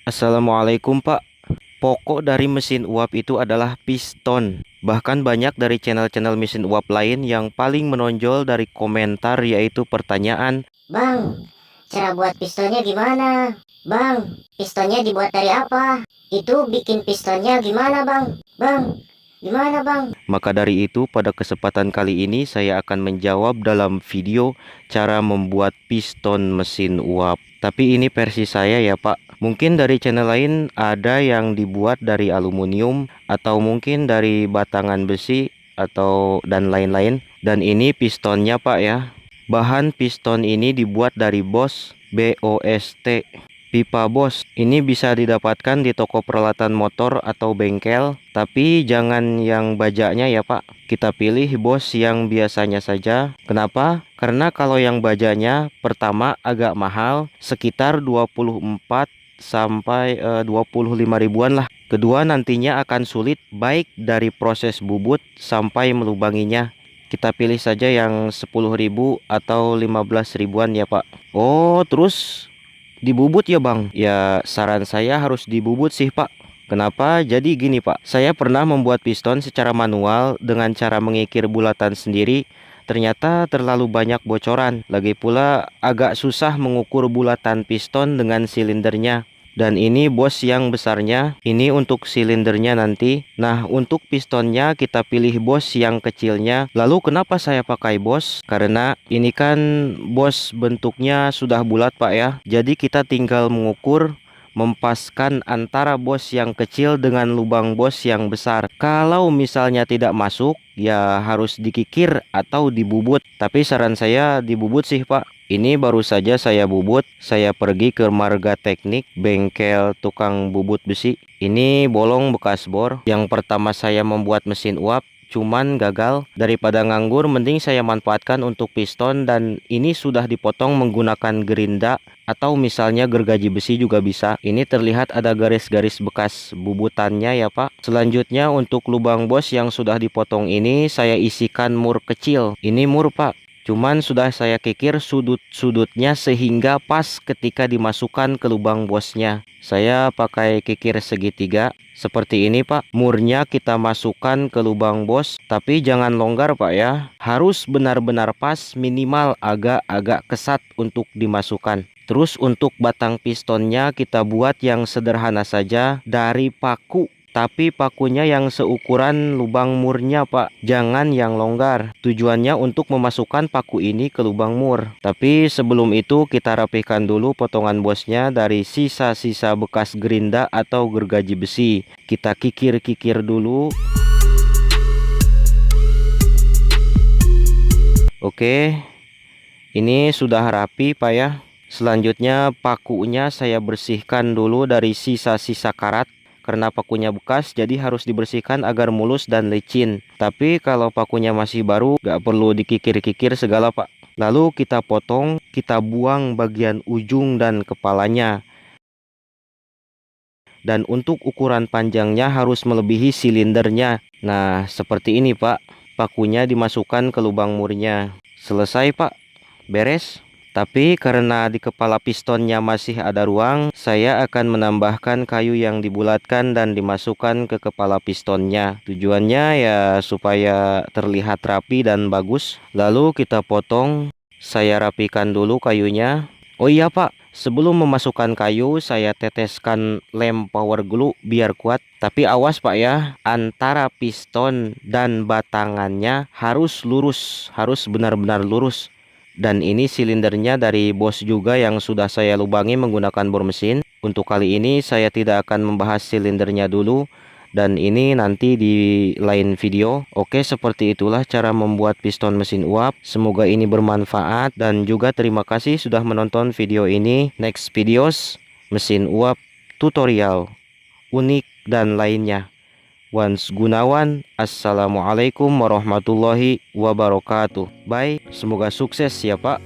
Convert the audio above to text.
Assalamualaikum Pak. Pokok dari mesin uap itu adalah piston. Bahkan banyak dari channel-channel mesin uap lain yang paling menonjol dari komentar yaitu pertanyaan, Bang, cara buat pistonnya gimana? Bang, pistonnya dibuat dari apa? Itu bikin pistonnya gimana, Bang? Bang, gimana, Bang? maka dari itu pada kesempatan kali ini saya akan menjawab dalam video cara membuat piston mesin uap. Tapi ini versi saya ya Pak. Mungkin dari channel lain ada yang dibuat dari aluminium atau mungkin dari batangan besi atau dan lain-lain. Dan ini pistonnya Pak ya. Bahan piston ini dibuat dari BOST. Pipa Bos ini bisa didapatkan di toko peralatan motor atau bengkel, tapi jangan yang bajanya ya Pak. Kita pilih Bos yang biasanya saja. Kenapa? Karena kalau yang bajanya pertama agak mahal, sekitar 24 sampai 25 ribuan lah. Kedua nantinya akan sulit baik dari proses bubut sampai melubanginya. Kita pilih saja yang 10.000 atau 15 ribuan ya Pak. Oh, terus dibubut ya Bang? Ya saran saya harus dibubut sih Pak. Kenapa? Jadi gini Pak, saya pernah membuat piston secara manual dengan cara mengikir bulatan sendiri. Ternyata terlalu banyak bocoran. Lagi pula agak susah mengukur bulatan piston dengan silindernya. Dan ini bos yang besarnya, ini untuk silindernya nanti. Nah, untuk pistonnya kita pilih bos yang kecilnya. Lalu kenapa saya pakai bos? Karena ini kan bos bentuknya sudah bulat Pak ya. Jadi kita tinggal mengukur, mempaskan antara bos yang kecil dengan lubang bos yang besar. Kalau misalnya tidak masuk, ya harus dikikir atau dibubut. Tapi saran saya dibubut sih Pak. Ini baru saja saya bubut. Saya pergi ke Marga Teknik, bengkel tukang bubut besi. Ini bolong bekas bor. Yang pertama saya membuat mesin uap, cuman gagal. Daripada nganggur, mending saya manfaatkan untuk piston, dan ini sudah dipotong menggunakan gerinda atau misalnya gergaji besi juga bisa. Ini terlihat ada garis-garis bekas bubutannya ya Pak. Selanjutnya untuk lubang bos yang sudah dipotong ini saya isikan mur kecil. Ini mur Pak. Cuman sudah saya kikir sudut-sudutnya sehingga pas ketika dimasukkan ke lubang bosnya. Saya pakai kikir segitiga seperti ini Pak. Murnya kita masukkan ke lubang bos, tapi jangan longgar Pak ya. Harus benar-benar pas, minimal agak-agak kesat untuk dimasukkan. Terus untuk batang pistonnya kita buat yang sederhana saja dari paku. Tapi pakunya yang seukuran lubang murnya Pak. Jangan yang longgar. Tujuannya untuk memasukkan paku ini ke lubang mur. Tapi sebelum itu kita rapikan dulu potongan bosnya dari sisa-sisa bekas gerinda atau gergaji besi. Kita kikir-kikir dulu. Oke, ini sudah rapi Pak ya. Selanjutnya pakunya saya bersihkan dulu dari sisa-sisa karat. Karena pakunya bekas, jadi harus dibersihkan agar mulus dan licin. Tapi kalau pakunya masih baru, gak perlu dikikir-kikir segala Pak. Lalu kita potong, kita buang bagian ujung dan kepalanya. Dan untuk ukuran panjangnya harus melebihi silindernya. Nah, seperti ini Pak. Pakunya dimasukkan ke lubang murnya. Selesai Pak, beres. Tapi karena di kepala pistonnya masih ada ruang, saya akan menambahkan kayu yang dibulatkan dan dimasukkan ke kepala pistonnya. Tujuannya ya supaya terlihat rapi dan bagus. Lalu kita potong, saya rapikan dulu kayunya. Oh iya Pak, sebelum memasukkan kayu saya teteskan lem power glue biar kuat. Tapi awas Pak ya, antara piston dan batangannya harus lurus, harus benar-benar lurus. Dan ini silindernya dari bos juga yang sudah saya lubangi menggunakan bor mesin. Untuk kali ini saya tidak akan membahas silindernya dulu, dan ini nanti di lain video. Oke, seperti itulah cara membuat piston mesin uap. Semoga ini bermanfaat, dan juga terima kasih sudah menonton video ini. Next videos, mesin uap, tutorial, unik, dan lainnya. Wans Gunawan, Assalamualaikum warahmatullahi wabarakatuh. Bye, semoga sukses ya Pak.